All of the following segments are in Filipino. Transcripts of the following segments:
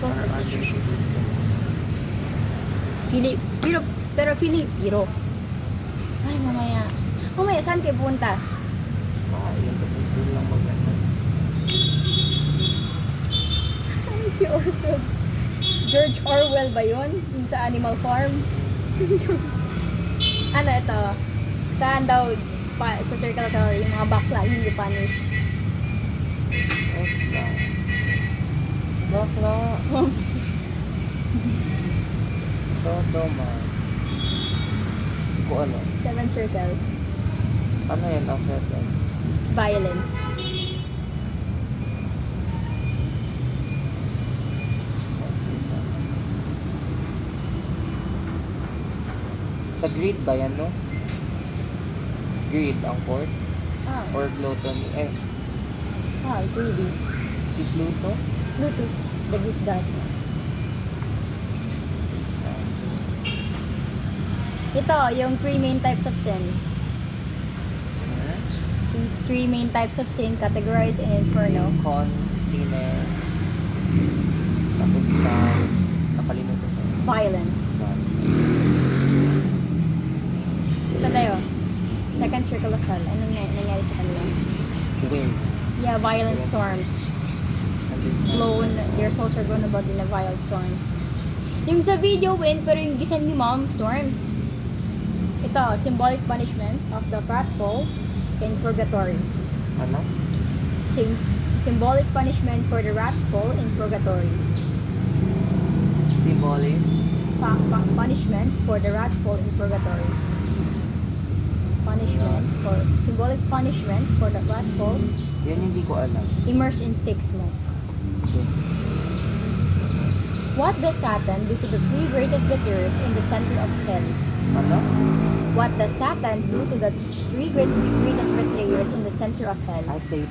Or sa other situation. people. Pero Filipino. Ay, mamaya. Mamaya, saan kayo punta? Yung doon lang maganda. Ay, si Orson. George Orwell ba yun? Yung sa Animal Farm? Ano ito? Saan daw sa Circle K yung mga bakla hindi punish? Bakla. Sodoma. Kung ano? 7 Circle. Ano yan ang settle? Violence. Sa greed ba yan, no? Greed ang court? Or gluttony? Greedy. Si Pluto? Plutus, the Greek god. Ito, yung 3 main types of sin. Three main types of sin categorized in Inferno. Continent. Tapos na, nakalimutan ko. Violence. Ito tayo. Second circle of hell. Anong nangyari sa kanila? Wind. Yeah, violent storms. Blown, their souls are blown about in a violent storm. Yung sa video, wind, pero yung gisend ni mom, storms. Ito, symbolic punishment of the wrathful in purgatory. Ano? Symbolic punishment for the wrathful in purgatory. Symbolic? Punishment for the wrathful in purgatory. Symbolic punishment for the wrathful. Yan hindi ko alam. Immersed in thick smoke. What does Satan do to the 3 greatest betrayers in the center of hell? Ano? What does Satan do to the 3 greatest betrayers in the center of hell? I say,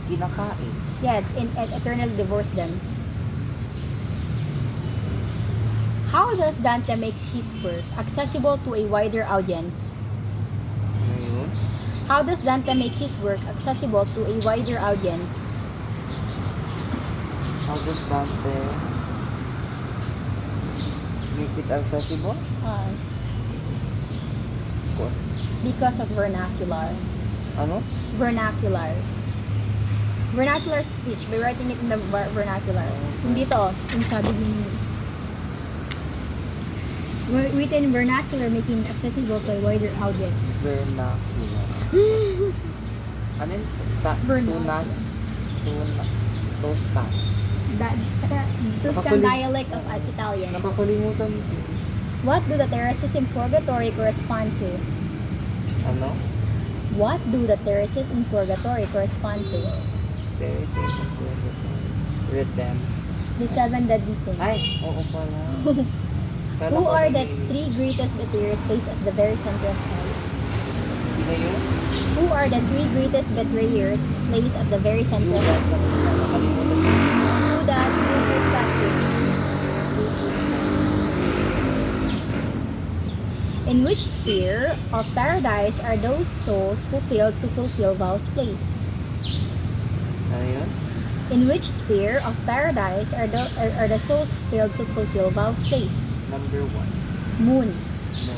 kinakain. Yeah, and eternally divorce them. How does Dante make his work accessible to a wider audience? Ano yun? How does Dante make his work accessible to a wider audience? How does Dante make it accessible? Because of vernacular. Ano? Vernacular speech, by writing it in the vernacular. Hindi to, yung sabi din written vernacular, making it accessible to a wider audience. Vernacular. Ano yun? Vernacular. Tostas. Tuscan dialect of Italian. Nakakalimutan. What do the terraces in purgatory correspond to? Ano? What do the terraces in purgatory correspond to? There is a written. The 7 deadly sins. Ay, oo pala. Who are the 3 greatest betrayers placed at the very center of hell? Sino yun? Who are the 3 greatest betrayers placed at the very center of Judas. hell? Nakalimutan ko. Judas, Judas Iscariot. In which sphere of paradise are those souls who failed to fulfill vows placed? Ano yun? In which sphere of paradise are the souls who failed to fulfill vows placed? Number 1. Moon. No.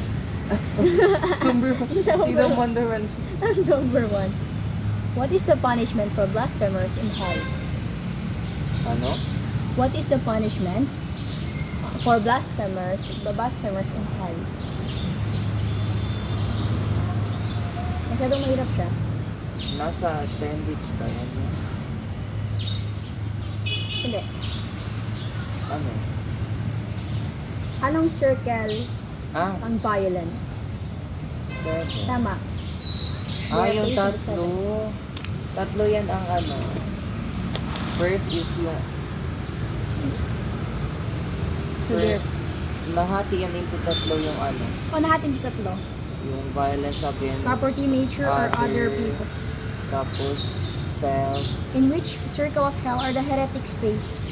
Number 1. Sino Wonder One? That's number 1. What is the punishment for blasphemers in hell? Ano? What is the punishment for blasphemers in hell? Masyadong mahirap siya. Nasa sandwich ba yan? Hindi. Ano? Anong circle ang violence? 7. Tama. Yung tatlo. Tatlo yan ang ano. First is yung So there. nahati yan into tatlo yung ano. Nahatin sa tatlo. Yung violence against Property, nature, or other people. Tapos self, In which circle of hell are the heretics placed?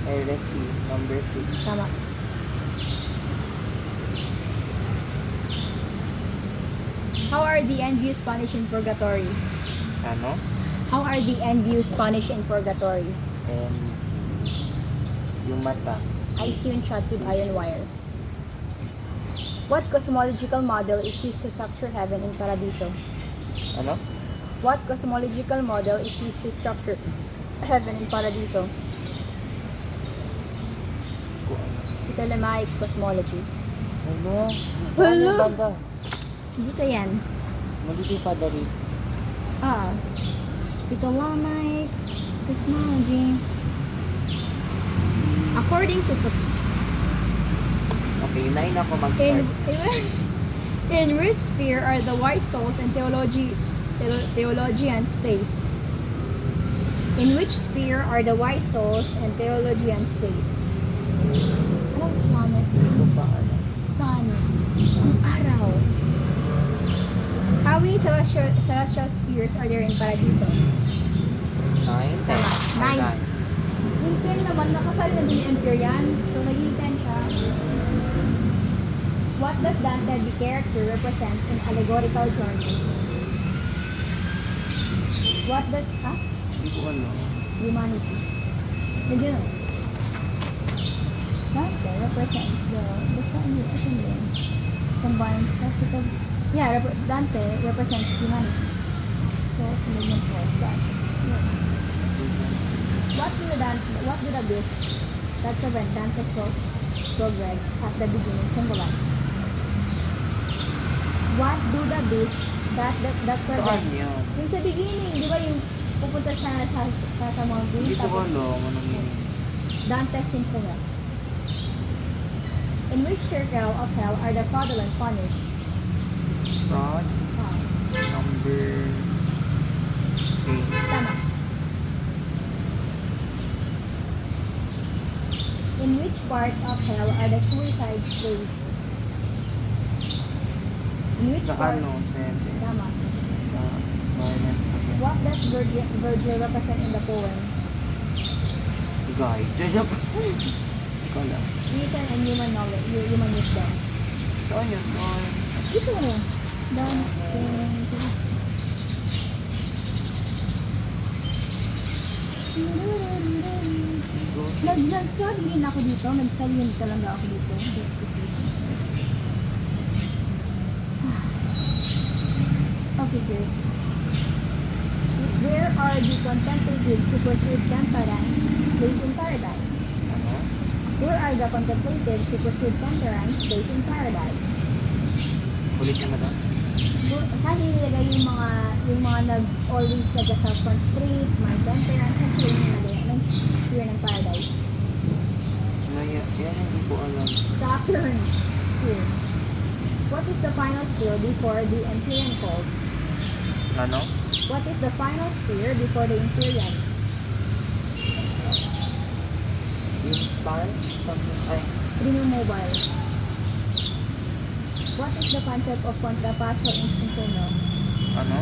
heresy, number 6. Tama. How are the envious punished in purgatory? Ano? How are the envious punished in purgatory? And Yung mata. Eyes sewn shut with iron wire. What cosmological model is used to structure heaven in Paradiso? Ano? What cosmological model is used to structure heaven in Paradiso? Ptolemaic cosmology. Ano? Hello? Ano banda? Dito yan. Maliti pa dari. Ptolemaic cosmology. According to Okay, unahin ako in, mag-start. in which sphere are the wise souls and theologians placed? In which sphere are the wise souls and theologians placed? Anong planet? Ito pa ano? Sun. Ang araw. How many celestial spheres are there in Paradiso? 9? Tama. 10? Nine. Yung 10 naman, nakasali na din yung Empyrean. So, naging 10 siya. What does Dante the character represent in allegorical journey? What does, Hindi ko ano. humanity. Medyo, Dante represents combined classical, Dante represents humanity. So, sunod yung first Dante. Yeah. What do the beasts that prevent Dante's progress at the beginning symbolize? What do the beasts that prevent? Saan yun? Yung sa beginning, di ba yung pupunta siya sa mountain? Hindi ko Tapos, alam. Anong yun? Dante's Sinfonis. In which circle of hell are the fraudulent punished? Fraud. Number 8. Tama. In which part of hell are the suicides placed? In which Sa part? ano? 7. Tama. Sa violence. What does Virgil represent in the poem? Guy. Jajab. Ikaw lang. Reason and human knowledge, human wisdom. Saan yun? Ito. Nag-study din ako dito. Nag-study talaga ako dito. Okay, good. Where are the contemplatives who pursued temperance placed in paradise? Ano? Where are the contemplatives who pursued temperance placed in paradise? Kulit niya madam? Saan nilagay yung mga always nag-self-constrict, may temperance, at sila yung nilagay ng sphere ng paradise? Ano yan? Yan hindi ko alam. Saturn sphere. What is the final sphere before the Empyrean cult? Ano? What is the final sphere before the Empyrean? Yung star? Something. Ay. Removable. What is the concept of contrapasso in Inferno? Ano?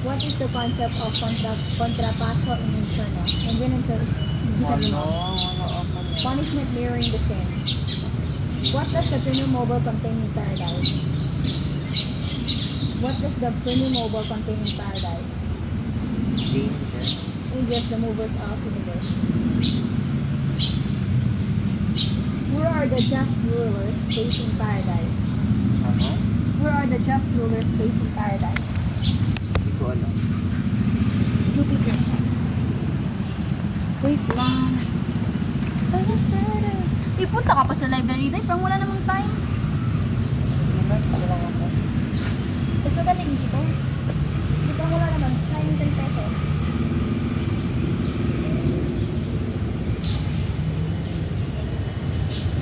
What is the concept of contrapasso in Inferno? And yun ang Ano? Wala ako. punishment mirroring the sin. What does the renewable contain in paradise? What does the renewable contain in paradise? Danger. Angels, the movers of the universe. Where are the just rulers placed in paradise? Ano? Where are the just rulers placed in paradise? Hindi ko alam. Jupiter. Wait lang. Punta ka pa sa library day, parang wala namang time. Hindi na. Ano lang ako? Mas magaling dito. Di parang wala naman. 10 pesos.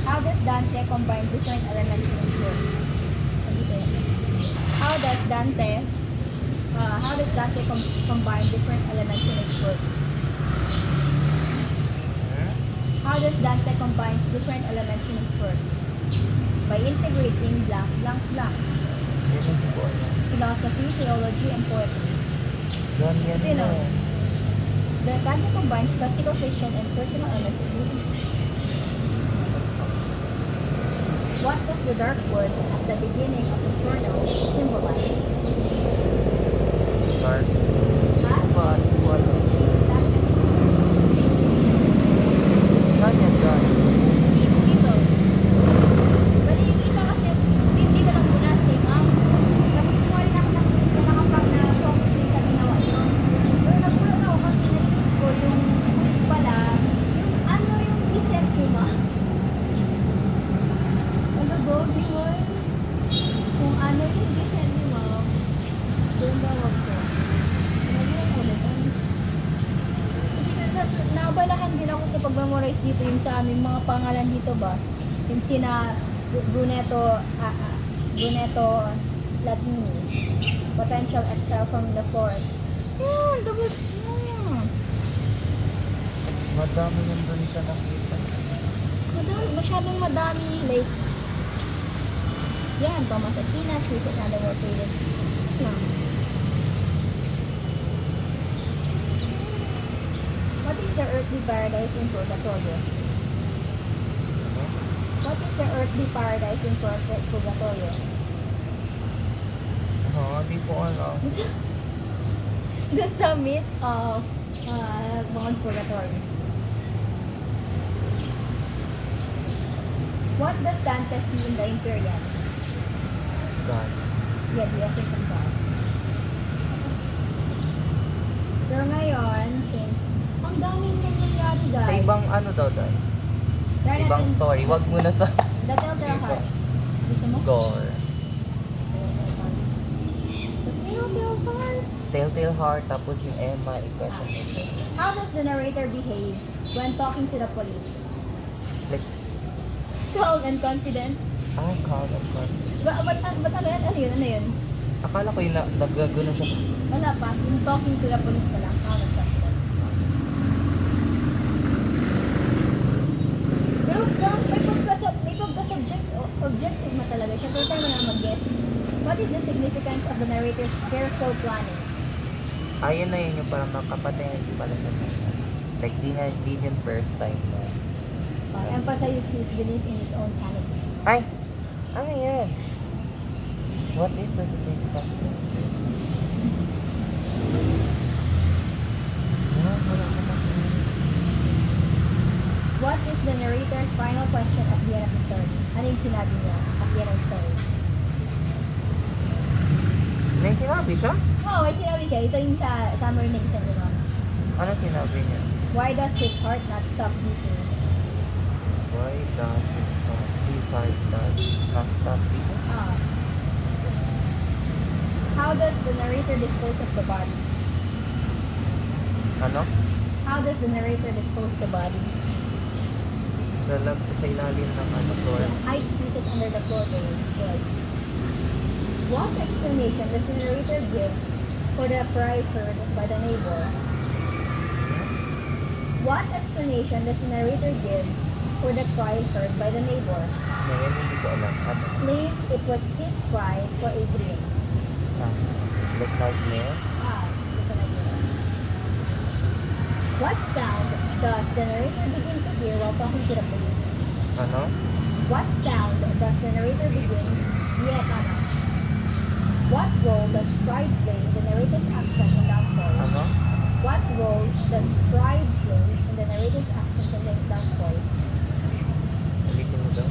How does Dante combine different elements in his work? How does Dante combine different elements in his work? How does Dante combines different elements in his work? By integrating blank, blank, blank. Hindi ko alam. Philosophy, theology, and poetry. John yan You know. mo. The Dante combines classical Christian and personal elements in his work. What does the dark wood at the beginning of Inferno symbolize? Start. Ha? Hindi ko alam. Dante. Saan yan, John? yung sa aming mga pangalan dito ba? Yung sina Brunetto, Brunetto Latini. Potential exile from the forest. Yun, tapos, Madami yun dun siya nakita. madami, masyadong madami. Like, yan, Thomas Aquinas, visit another world famous. Lang. What is the earthly paradise in Purgatorio? What is the earthly paradise in Purgatorio? Di ko alam. The summit of Mount Purgatory. What does Dante see in the Imperial? God. Yeah, the essence of God. Pero ngayon, since ang daming nangyayari, Sa guys. ibang ano daw dahil? Try Ibang natin story. Wag mo na sa The Telltale Heart. Gusto mo? gore. The Telltale Heart. Telltale Heart, tapos yung Emma, ikwento mo siya. How does the narrator behave when talking to the police? Like, Calm and confident. calm and confident. Ba't ano yan? Ano yun? Ano yun? Akala ko yung nagagano siya. Wala pa. Yung talking to the police pa lang. Calm and confident. Pero may objective mo talaga siya. Pero tayo mo na mag-guess. What is the significance of the narrator's careful planning? Ayun na yun yung parang makapatay pala sa kanya. Like, di yun first time na. Emphasizes his belief in his own sanity. Ay! Ano yan? What is the significance? What is the narrator's final question at the end of the story? Ano yung sinabi niya at the end of the story? May sinabi siya? Oo, may sinabi siya. Ito yung sa summary na isa niya. Ano sinabi niya? Why does his heart not stop beating? Why does his heart not stop beating? How does the narrator dispose of the body? Ano? How does the narrator dispose the body? Sa ilalim ng ano, floor. He hides pieces under the floor to good. What explanation does the narrator give for the cry heard by the neighbor? What explanation does the narrator give for the cry heard by the neighbor? Ngayon, hindi ko alam. Ano? Claims it was his cry for a dream. Like nightmare? Ito na yun. What sound does the narrator begin to hear while talking to the police? Ano? What sound does the narrator begin? What role does pride play in the narrator's action in that story? Ano? What role does pride play in the narrator's action in that story? Ulitin mo daw?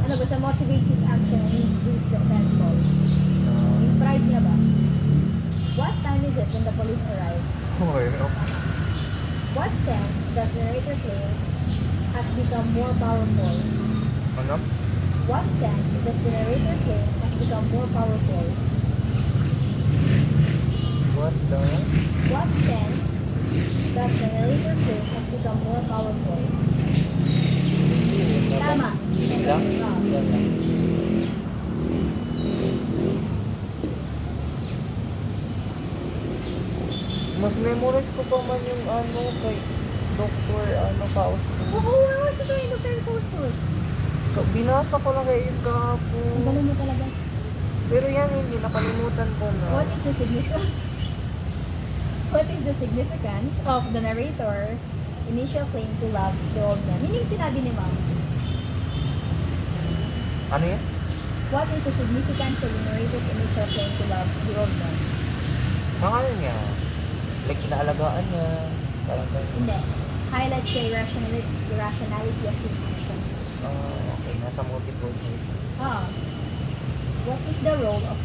Ano ba sa motivates his action and increase the tenfold? Uh, Yung pride niya ba? What time is it when the police arrive? What sense does the narrator claim has become more powerful? Ano? What sense does the narrator claim has become more powerful? What the? What sense does the narrator claim has become more powerful? Tama. Hindi lang? Ah. Yan lang. Mas memorize ko pa man yung ano kay Dr. Fausto. Oo, si Dr. Faustus. Binasa ko lang kayo yung Ang kahapon. galing mo talaga. Pero yan, hindi. Nakalimutan ko na. What is the significance? What is the significance of the narrator initial claim to love the old man? Yun yung sinabi ni Ma'am. Ano yan? What is the significance of the narrator's initial claim to love the old man? Mahal niya. Like, inaalagaan niya. Parang ganyan. Hindi. Highlights the irrationality of his actions. Okay. Nasa multiple choice. What is the role of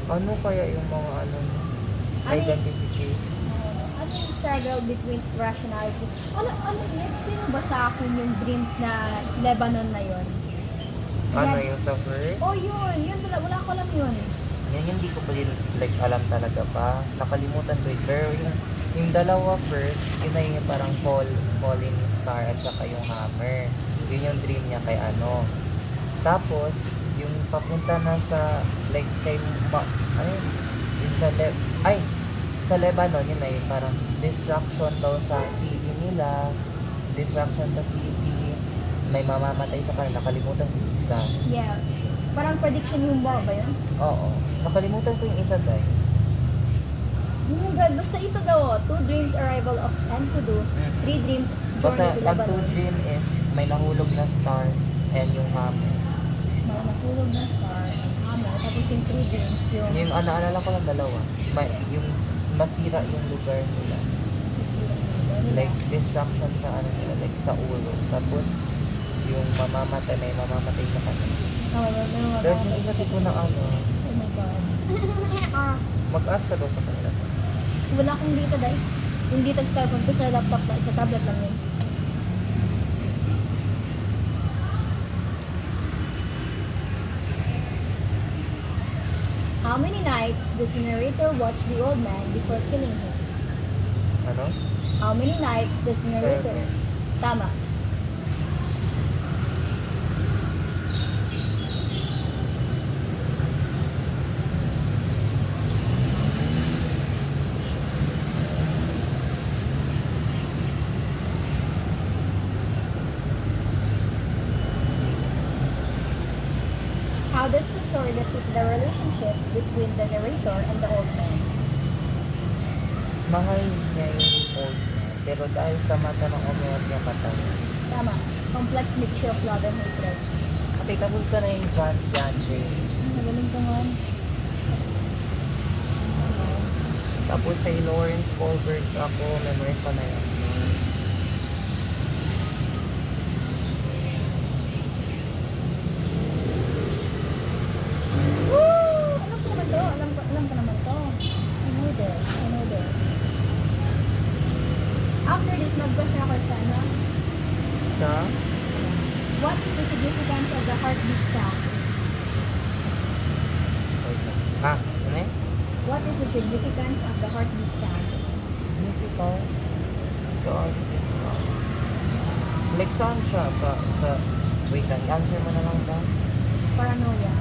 Ano kaya yung mga ano Ano yung- identification? ano yung struggle between rationality? I-explain mo ba sa akin yung dreams na Lebanon na yon? Ano yung sa first? Oh, yun. Wala ko alam yun. Yan yung hindi ko pa din like alam talaga pa. Nakalimutan ko yun. Pero yung dalawa first, yun na yung parang falling star at saka yung hammer. Yun yung dream niya kay ano. Tapos, yung papunta na sa like kay yung sa Lebanon, yun na yung parang destruction daw sa city nila. Destruction sa city. May mamamatay sa kanila. Nakalimutan ko yung isa. Yeah. Parang prediction yung ba yun? Oo. Nakalimutan ko yung isa dahil. Oh my God, basta ito daw. 2 dreams arrival of Enkidu. 3 dreams Basta journey to ang Lebanon. 2 dream is may nahulog na star and yung hammer. May nahulog na star and hammer. Tapos yung 3 dreams yung... Yung naalala ko ng dalawa. Yung masira yung lugar nila. Like destruction sa ano nila, like sa ulo. Tapos yung may mamamatay sa kanila. There's yung isa tipo na ano, Oh my God. mag-ask ka daw sa kanila. Wala akong dito dahil. Yung dito sa cellphone ko, sa laptop, sa tablet lang yun. How many nights does the narrator watch the old man before killing him? Ano? How many nights does the narrator... 7. Tama. How does the story depict the relationship between the narrator and the old man? Mahal niya yung old man, pero dahil sa mata ng umiyak niya patay. Tama. Complex mixture of love and hatred. Okay, tapos ka na yung John Gantry. Magaling ka man. Tapos sa Lawrence Colbert ako, memory ko na yun. Woo! Alam ko naman to. Alam ko naman to. I know this. After this, mag-question ako sa ano? Sa? What is the significance of the heartbeat sound? Ha? Ano eh? What is the significance of the heartbeat sound? Significant. God. Like saan siya? Wait lang, answer mo na lang ba? Paranoia.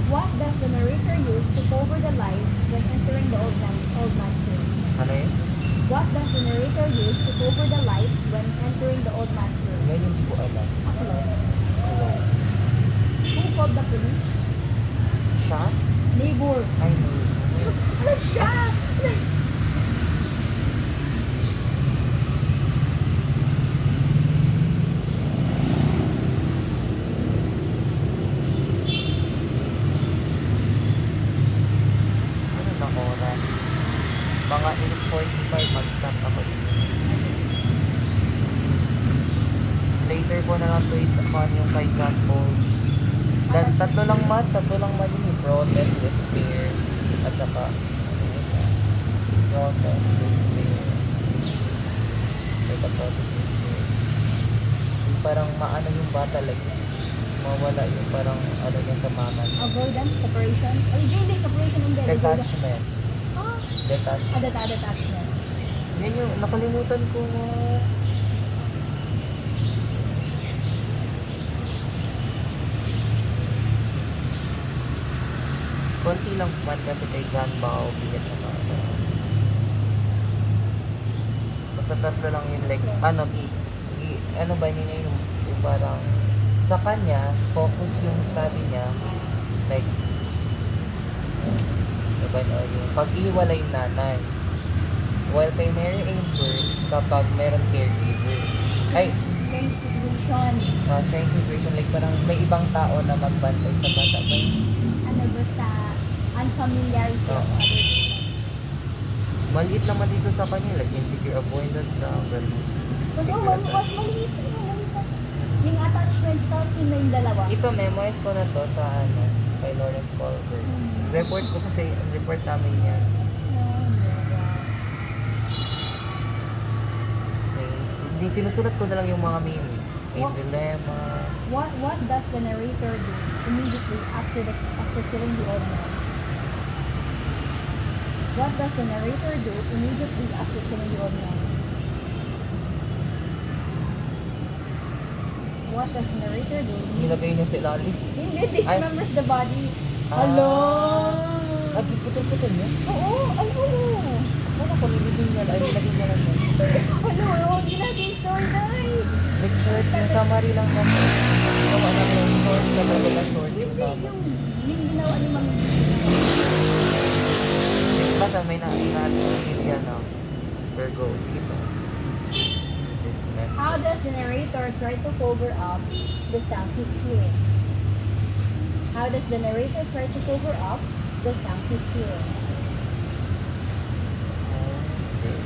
What does the narrator use to cover the light when entering the old man's room? Ano yun? What does the narrator use to cover the light when entering the old man's room? Ngayon hindi ko alam. Ako lang. Hello? Who called the police? Siya? Neighbor. I know. Ano siya? Ano na oras? Mga 8:45 mag-stop ako dito. Later ko na lang tweet on yung kay John Paul. Dan tatlo lang mali ni protest, despair, at saka protest, despair. Wait, protest, despair. Yung parang maano yung bata, like mawala yung parang ano niya sa mama niya. Avoidance, separation. Ay, hindi, separation hindi. Detachment. Ah, Detachment. attachment. Yan yung nakalimutan ko nga. Konti lang man kasi kay John Bao bigat sa mga. Basta tatlo lang yun like, ano, ano ba niya yung parang sa kanya, focus yung study niya, like, diba, yung pag-iwalay yung nanay. While kay Mary Ainsworth, kapag meron caregiver, ay, Strange situation. strange situation, like parang may ibang tao na magbantay sa bata. Ano basta unfamiliarity of Oo. others. Maliit naman dito sa kanya, like insecure avoidance na, ganun. Mas maliit. Yung attachments, tapos yun na yung dalawa. Ito, memorize ko na to sa ano, kay Lawrence Colbert. Report ko kasi, report namin yan. Okay. Hindi, sinusulat ko na lang yung mga meme. Face dilemma. What does the narrator do immediately after killing the old man? What does the narrator do immediately after killing the old man? What does the narrator do? Nilagay niya sa ilalim. Hindi, dismembers the body. Ah. Hello! Ay, putol-putol niya? Oo, ano? Wala ko, nilagay niya. Ay, nilagay niya lang yan. Hello, hindi natin story night. Like short, yung summary lang naman. Ginawa lang yung short, talaga na short yung Hindi, summary. yung ginawa ni Mami. Basta may na-intindihan na. Virgo, sige pa. This man. How does the narrator try to cover up the sound he's hearing? How does the narrator try to cover up the sound he's hearing? Okay.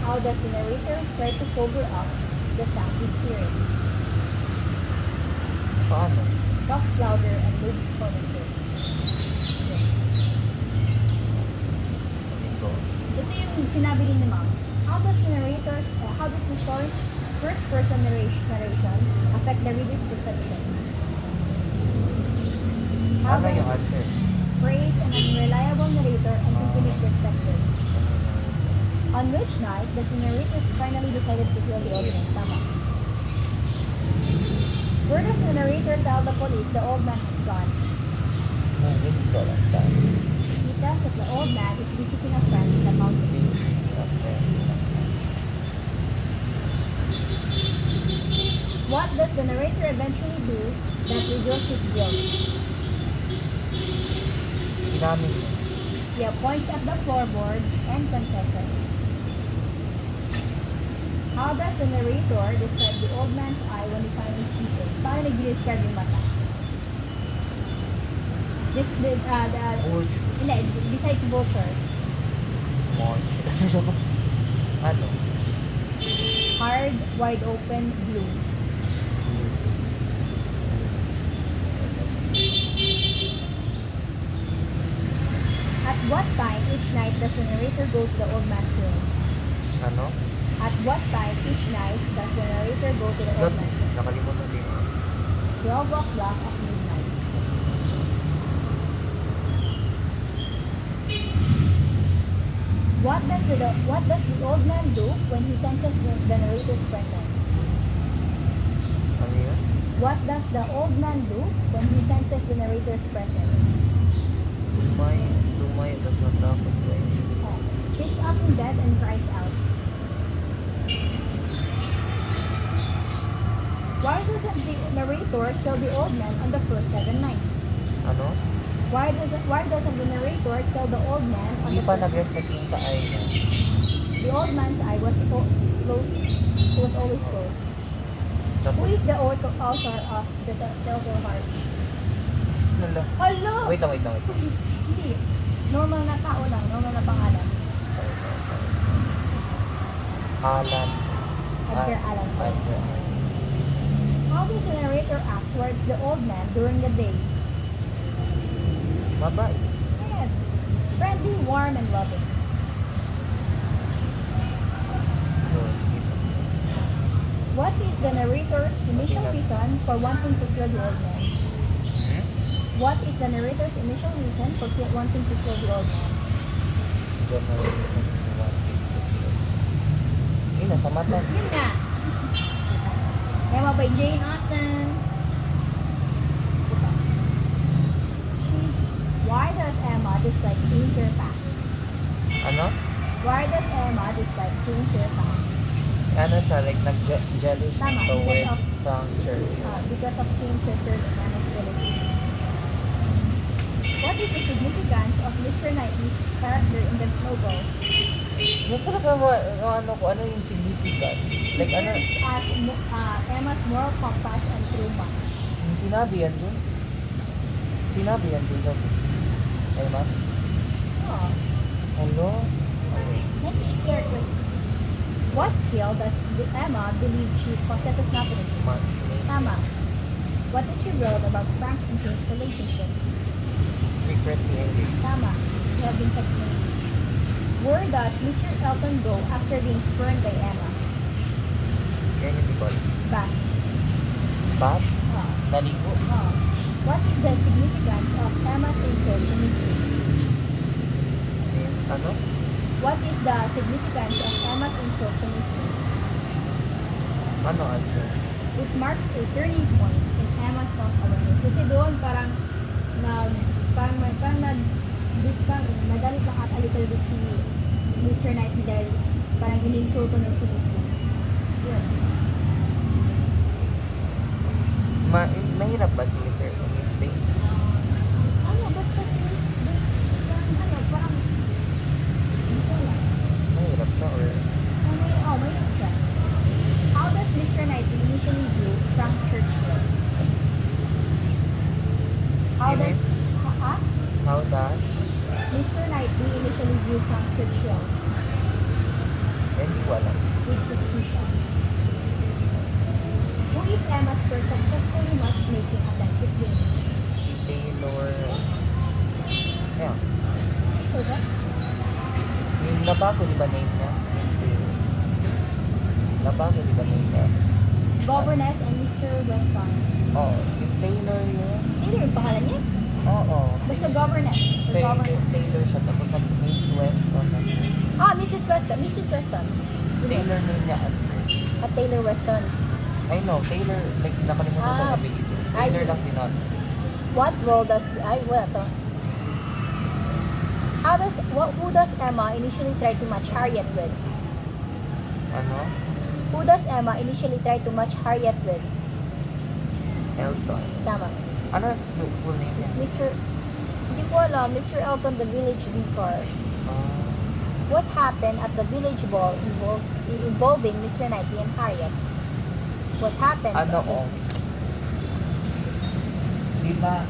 How does the narrator try to cover up the sound he's hearing? Paano? Talks louder and moves furniture. Ito. Ito yung sinabi din ni Ma'am. How does the story's first person narration affect the reader's perception? How Ano does yung answer? creates an unreliable narrator and intimate perspective? On which night does the narrator finally decided to kill the old man? Tama. Where does the narrator tell the police the old man has gone? Hindi ko lang tayo. He tells that the old man is visiting a friend in the mountains. Okay. What does the narrator eventually do that reveals his guilt? Inamin niya. He points at the floorboard and confesses. How does the narrator describe the old man's eye when he finally sees it? Paano nag-describe yung mata? Vulture. Hindi, besides vulture, Monster. Ano? hard, wide open, blue. At what time each night does the narrator go to the old man's room? Ano? At what time each night does the narrator go to the old Gabi. man's room? Nakalimutan din. 12 o'clock at midnight. What does the old man do when he senses the narrator's presence? Ano yun? What does the old man do when he senses the narrator's presence? Tumay, tapos natakot ko eh. Sits up in bed and cries out. Why doesn't the narrator kill the old man on the first 7 nights? Ano? Why doesn't the narrator kill the old man on Hindi the pa first... nag-reflect yung sa eye niya. The old man's eye was closed. It was always closed. Who Tapos, is the author of the Telltale Heart? nala. Hello! Wait lang. Hindi. Normal na tao lang. Normal na pangalan. Alan. Edgar Allan Poe. Edgar. How does the narrator act towards the old man during the day? Mabait. Yes. Friendly, warm, and loving. Yun, dito. What is the narrator's initial reason for wanting to kill the old man? Hmm? What is the narrator's initial reason for wanting to kill the old man? Doon na rin yung one thing to kill. Yun, nasa mata. Yun nga. Emma by Jane Austen. Why does Emma dislike clean Fairfax? Ano? Why does Emma dislike clean Fairfax? Ano siya, like nag-jealous Tama, sa because word of- puncture. Because of King Chester and Anna's village. What is the significance of Mr. Knightley's character in the novel? Yun talaga ano ko, ano yung significant? He Like ano, serves as Emma's moral compass and true map. yung sinabi yan dun? Sinabi yan dun sa ay ma'am? Oh, Hello? Okay. Knightley's character. What skill does Emma believe she possesses naturally? Matchmake. Tama. What is revealed about Frank and Kate's relationship? Secretly engaged. Tama. You have been checkmated. Where does Mr. Elton go after being spurned by Emma? Yan yung Bicol. Bath. Bath? Oh. Naligo? Oh. What is the significance of Emma's insult to Miss Reyes? Ano? What is the significance of Emma's insult to Miss Reyes? Ano? It marks a turning point in Emma's self-awareness. Kasi doon parang nag-discover, nagalit lang at a little bit si Mr. Knightley dahil parang ininsulto niya si Miss Reyes. Yun. Mahirap ba si Mr. Miss Day? Ano, basta si Miss Reyes, parang, hindi ko alam. Mahirap siya or... May siya. How does Mr. Knightley initially view Frank Churchill? How does Mr. Knightley initially view Frank Churchill? Hindi ko alam. With suspicion. Who is Emma's first successfully matchmaking attempt with Wayne? Si Taylor... Ayan. Okay. Yung nabago, di ba name niya? Nabago, di ba name niya? Governess and Mr. Weston. Oo. Yung Taylor yun? Taylor yung pangalan niya? Oo. Basta governess. Or governess. Taylor siya. Tapos nag-Miss Weston. Mrs. Weston. Mrs. Weston. Taylor name niya. At Taylor Weston. I know. Taylor, like, nakalimutan ko Ah. na bigit. Taylor lang din ako. What role does who does Emma initially try to match Harriet with? Ano? Who does Emma initially try to match Harriet with? Elton. Tama. Ano yung full name niya? Hindi ko alam, Mr. Elton, the village vicar. Ah. What happened at the village ball involving Mr. Knightley and Harriet? What happened? Ano ko? Di ba?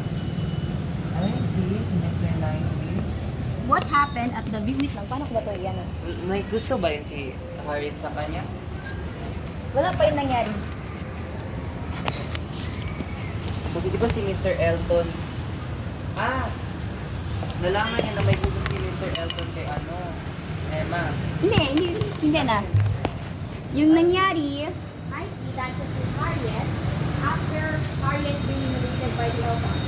Ano yung si Mr. Knightley? What happened at the village... Paano ko ba ito yan? May gusto ba yun si Harriet sa kanya? Wala pa yung nangyari. Kasi di ba si Mr. Elton? Nalaman niya na may gusto si Mr. Elton kay Emma. Hindi na. Yung nangyari, he dances with Harriet after Harriet being humiliated by the Eltons.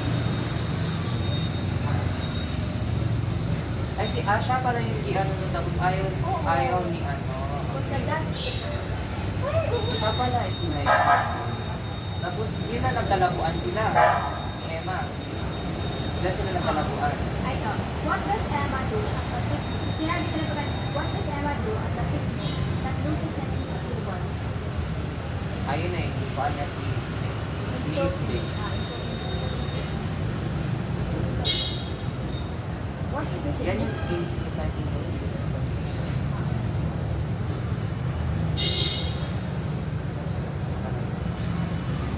Ay, siya pala yung di nun, tapos ayaw ni Was nag-dance. Siya pala is like, tapos yun na nagtalabuan sila. Ni Emma. Diyan sila nagtalabuan. I know. What does Emma do at the picnic? Sinabi ko na ito what does Emma do at the picnic that Lucy sent Miss Kilburn? Ayun na yung ipaan niya si Miss Day. What is the Yan yung significance? exciting mo.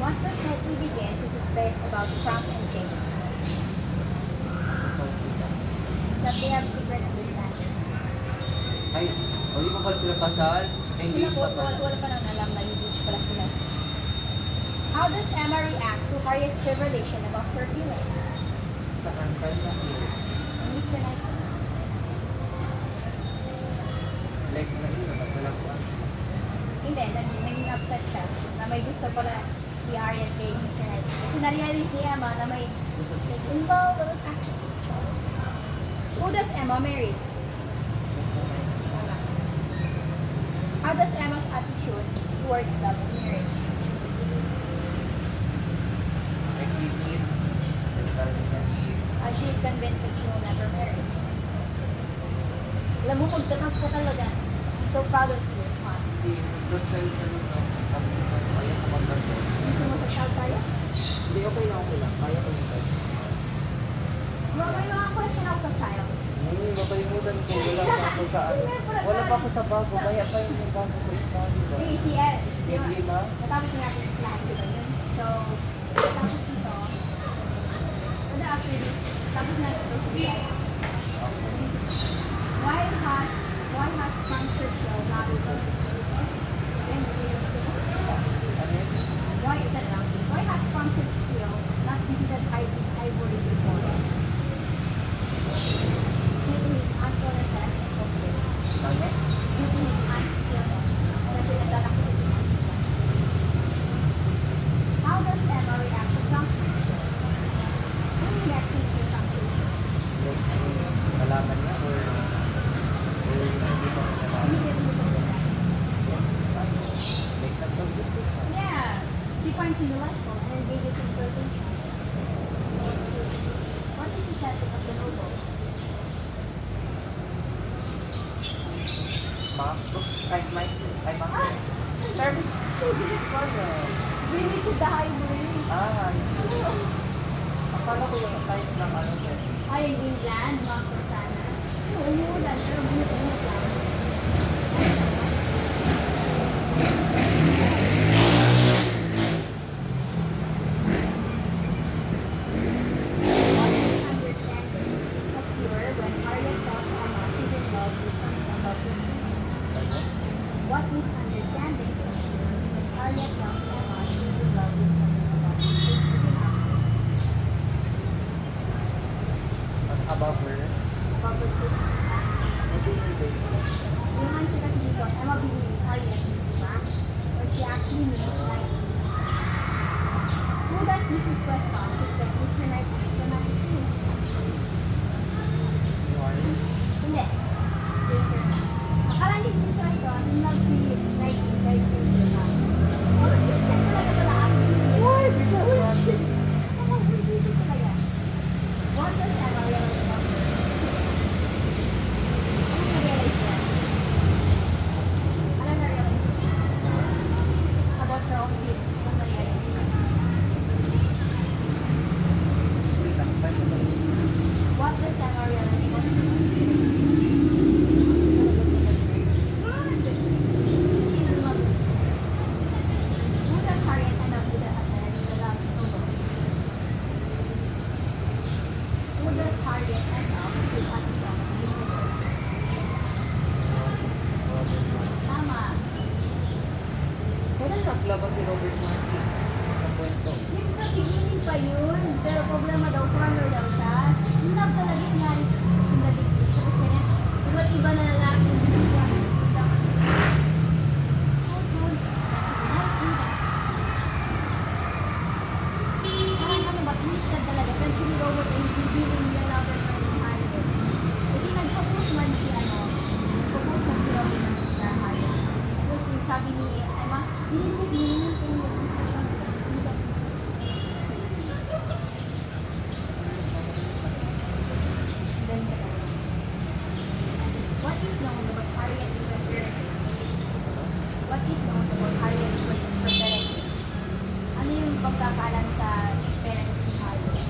What does Knightley begin to suspect about Frank and Jane? So, sila. That they have secret understanding. Ay, hindi pa pala sila kasal. Engaged pa pala. Wala pa nang alam na engaged pala sila. How does Emma react to Harriet's revelation about her feelings? Saan kanya? Mr. Knightley. Like, nagtalabuan. Hindi, naging upset siya na may gusto pala si Harriet kay Mr. Knightley. Kasi na-realize ni Emma na may involved that was actually Charles. Who does Emma marry? How does Emma's attitude towards love and marriage? Like, he need. She is convinced that she will never marry. Alam mo, magtatap ka talaga. I'm so proud of you. The child na nito. Ayaw ko magtanto. Gusto mo sa-shout tayo? Hindi, okay lang. Kaya ko yung child. May mga question ako sa child. Hindi, makalimutan ko. Wala pa ako sa bago. Kaya pa yung bago ko study ba? Hey, si Ed. Grade 5? Natapos na natin lahat dito yun. So, tapos dito. And then after this, tapos na natin ito si Ed. Why has Frank Churchill not removed his name? Why is that wrong? Why has Frank Churchill not visited Ivory before? Due to his unfulness and confidence. Ano? Due to his unskillness. Kasi naglalaki. Mac? Ay, Mike? Ay, Mac? Sabi, Bring it to the highway. ah, akala ko yung type ng ano sir. Ay, yung England, mga persana. Oo, umuulan, pero bumut-bumut lang. What misunderstandings occur when Harriet tells Emma she's in love with someone about her? Ano? What misunderstandings occur when Harriet tells Emma she's in love with someone about her? About her? About her yung answer kasi dito, Emma believes Harriet means Frank, but she actually means Knight. Who does Mrs. Weston suspect Mr. Knight is romantic to? You are? Hindi. Akala ni Mrs. Weston, in love si Knight right in the house. Oh, Christian talaga pala ang Why? Bullshit! Ano, bullshit talaga. What does Emma realize about her? Ano na-realize niya? Ano na-realize niya? About her own feelings. Ano na-realize niya? Wait lang, paano ba? What does Emma realize about her own feelings? She's in love with her. Who does Harriet end up with the love over? Who does Harriet end up with at the love? Tama. Kailan naglabas si Robert Martin sa kwento? Yung sa beginning pa yun, pero problema daw, corner daw siya. Yung love talaga is nga yung nabigit. Tapos kanya, iba't iba na lalaki yung ginagawa. Parang ano ba, twisted talaga. Pero si Robert ay revealing yung lover pa rin Harriet. Kasi nag-propose man si nag-propose man si Robert sa Harriet. Tapos yung sabi ni Emma, hindi What is known about Harriet's fraternity? What is known about Harriet's fraternity? Ano yung pagkakaalam sa parents ni Harriet?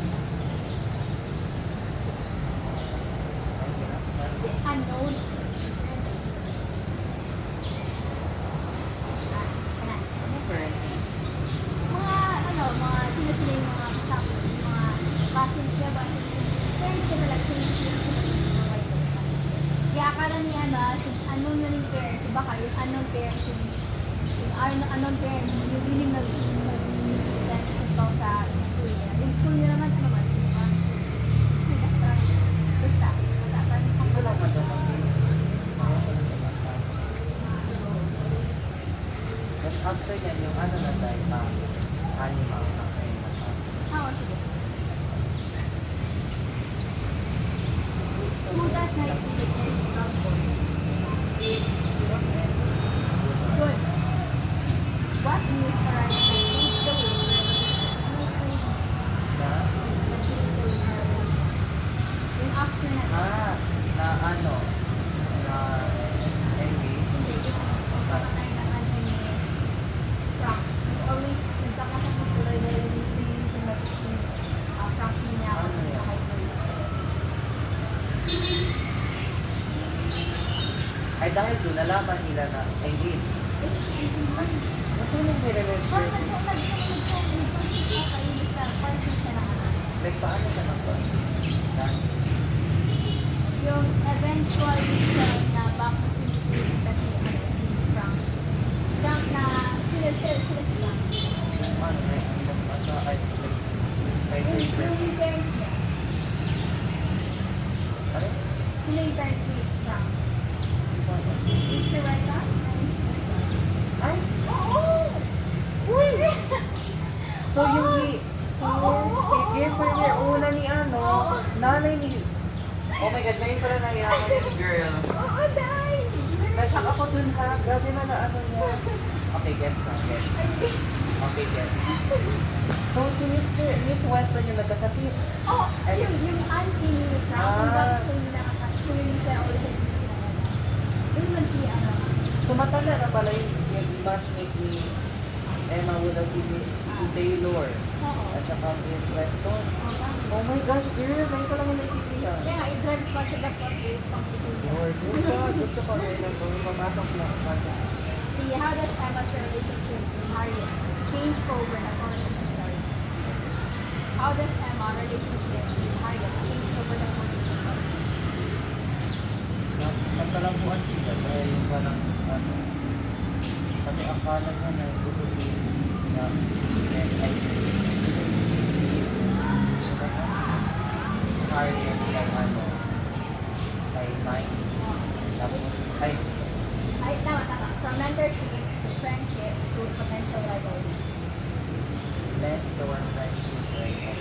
The unknown. Ano friend? Mga sila yung mga kasama, yung mga cousins niya ba? Pero hindi ka nalang kaya akala ni since unknown na yung parents, baka yung unknown parents, yung unknown parents, yung really nag-assistant sa school niya. Yung school niya naman, ano man, school na parang, basta, Hindi ko lang madama. Tapos after yan, yung ano na tayo, animal na kayo na siya. sige. Who does not eat their spouse for? Good. What news arrived that changed the way Na? yung after na Na ano? Na MB? hindi yung pagkakatay ng ni Frank. Always nagkakasakit tuloy dahil yung sunod si Frank niya ako sa high school. Ay dahil doon, nalaman nila na engaged. Matulong may relationship. Like, paano siya nagpa? Yung eventual reason na bakit hindi kasi si Frank. Frank na sila. Ano, like, ay, Yung parents niya. ano? Sila yung parents ni Frank. Mr. Weston and Mrs. Weston. Ay! Oo! Uy! So, yung Oo. una ni nanay ni... Oh my gosh, ngayon ko na nayaman yung girl. Oo, dahil! Nasyak ako dun ha, grabe na niya. Okay, gets na, gets. Okay, gets. So, si Miss Weston yung nagkasakit. Oh, yung auntie ni Frank, kung bakit siya yung nakakasakit, kung yung siya ulit sa yung man si si Taylor. Oo. At saka Miss Weston. Oo, bakit? Oh my gosh, girl! Ngayon ko lang nakikihan. Kaya nga, i-drive sa siya dapat is pang Lord, oh God, gusto ko rin na ito. Papasok na ako. See, how does Emma's relationship with Harriet change over the course of the story? How does Emma's relationship with Harriet change over the course of the story? Nagkalambuan sila dahil yung parang ano. Kasi akala niya na gusto si na Harriet kay ano kay Mike. Tapos ay Ay, tama. From mentorship to friendship to potential rivalry. led toward friendship right.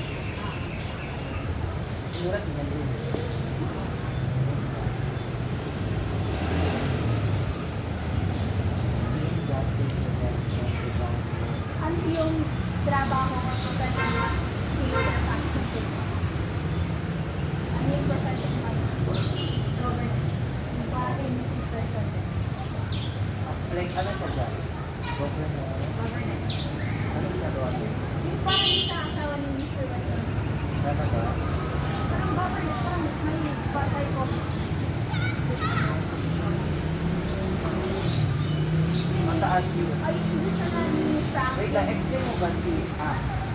Siguro tingnan din. Seeing justice redemption divine. Ano yung trabaho o profession mo sa practicing? Ano yung profession mo? Governance. Yung parang yung sister sa Like ano siya dyan? Governor. governance. Ano ginagawa niya? Yung parang sa asawa ni Mr. Wesson. Talaga? Parang governance, parang may patay ko. Mataas yun. Ay, yung gusto na ni Frank. Wait lang, explain mo ba si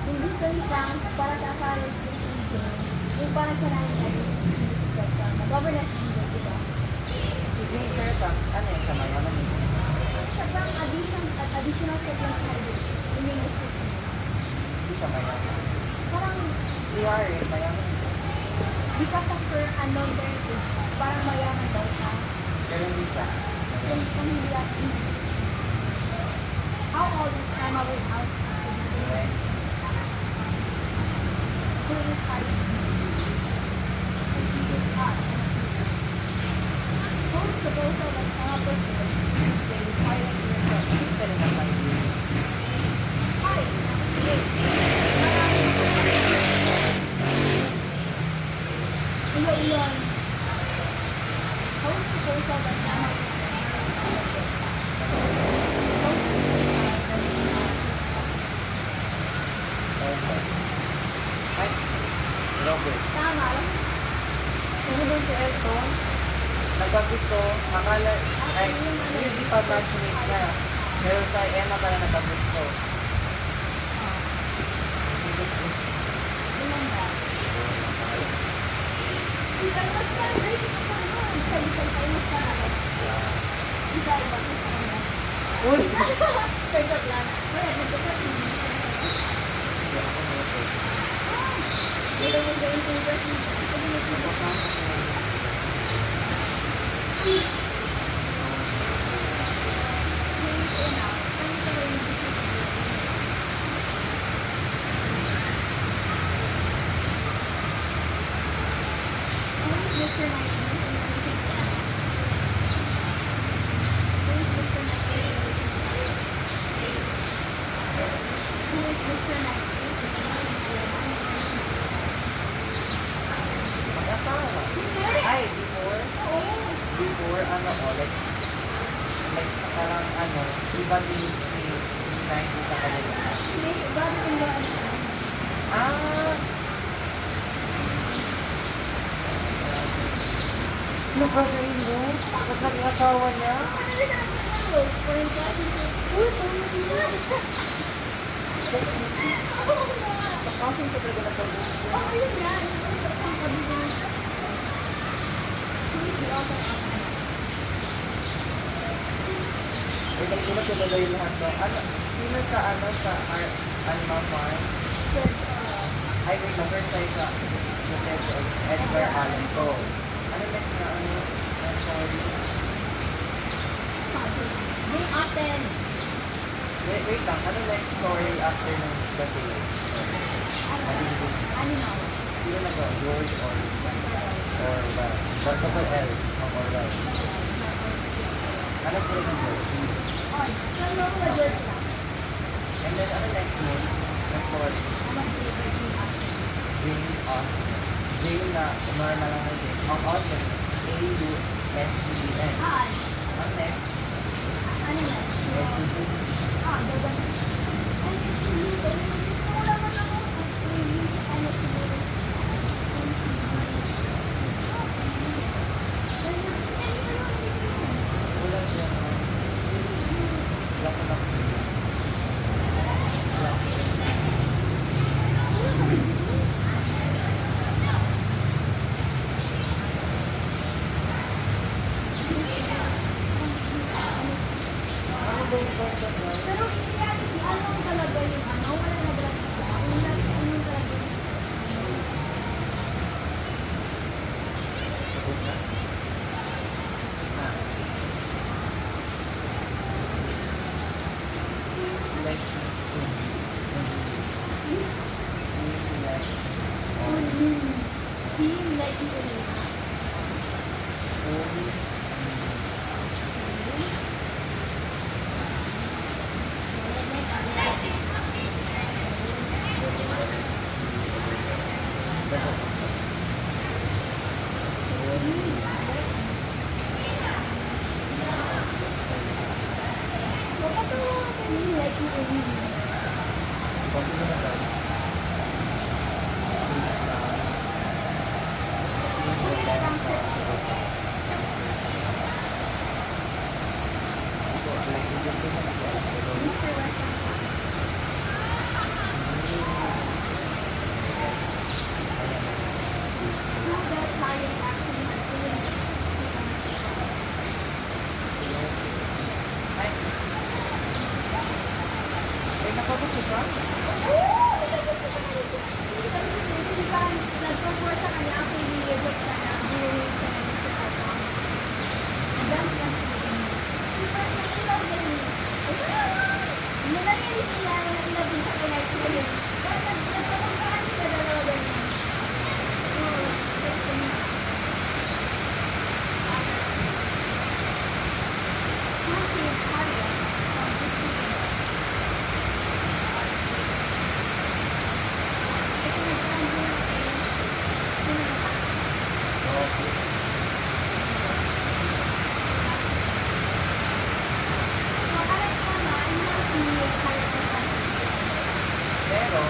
Yung gusto ni Frank para sa asawa ni CJ. Yung parang sa nanay niya, yung Mrs. Wesson. Governance din, di ba? si Jane Fairfax, ano yun sa mayaman yun? Sobrang additional segment sa ID. Yung Hindi siya mayaman. parang Si Harriet, mayaman yun. because of her unknown parentage, parang mayaman daw siya. Pero hindi siya. Yung pamilya. How old is Emma Woodhouse? Right? Who is Harry? Ah, whose proposal was Emma pursued? They required to report. Pero naman yun. Hi! Iyon. Whose proposal was Emma Okay. Ay, Robert. Tama. Ano ba si Elton? Nagkagusto, akala, ay, hindi pa matchmate niya. Pero sa Emma pala nagkagusto. Remember. Ikaw mas celebrate mo pa nun. Isay-isay kayo mas celebrate. Isay ba ito sa kanya? Uy! Perfect lang. Wala, nagkakasya mo. Hindi ako moto. Dito mo gawin kung version. Pwede mo ito. Mr. Mag-asawa. Ay, before, ano, like, parang, ano, iba din si 90 sa kanila. Ah! Ano ba sa inyo? Bakit naging asawa niya? Kasi ko talaga nagkagusto. Ay, nagsulat ko ba yung lahat ng, ano, sino sa, ano, sa Alma Farm? Ay, wait, lang, first tayo sa Edgar Allan Poe. Ano next na, ano, I'm sorry. Wait lang, ano next story after ng The Sale? Sino na ba? George or Orwell? Double L, ng Orwell. Ano po yung George? And then, ano next one? Na story? Jane Austen. Jane na, normal lang ang Jane. Ang Austen, A-U-S-T-E-N. Ang next, Edwin. Wala siya. Wala ko lang. Pero ano talaga yung ano? Wala na ba? Ano talaga? Tapos na? Like, Team like you. Team like you. Ay, nakabukod ba? Nag-comport sa kanya ako yung nilibot ka na buhay sa kanya. Dami lang siya. Nangyari sila na ilabing sa kanya sila. Nagpapagkaan sila dalawa ganyan. Pero,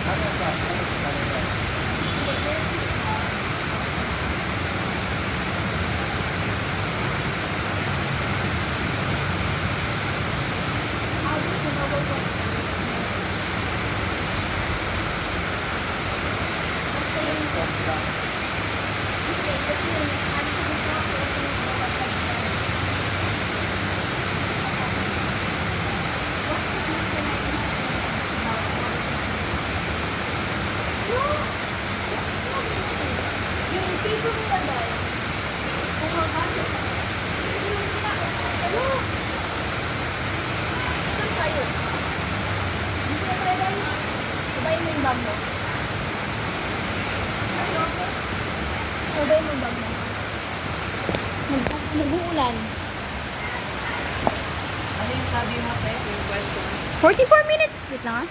ano ba? Ano ba? Yung piso mo ba dahil? Kung makasya ka. Ano? Saan tayo? Hindi na tayo dahil. Sabayin mo yung bag mo. Sabayin mo yung bag mo. Nag-uulan. Ano yung sabi mo, Tek? Yung question? 44 minutes! Wait lang ah.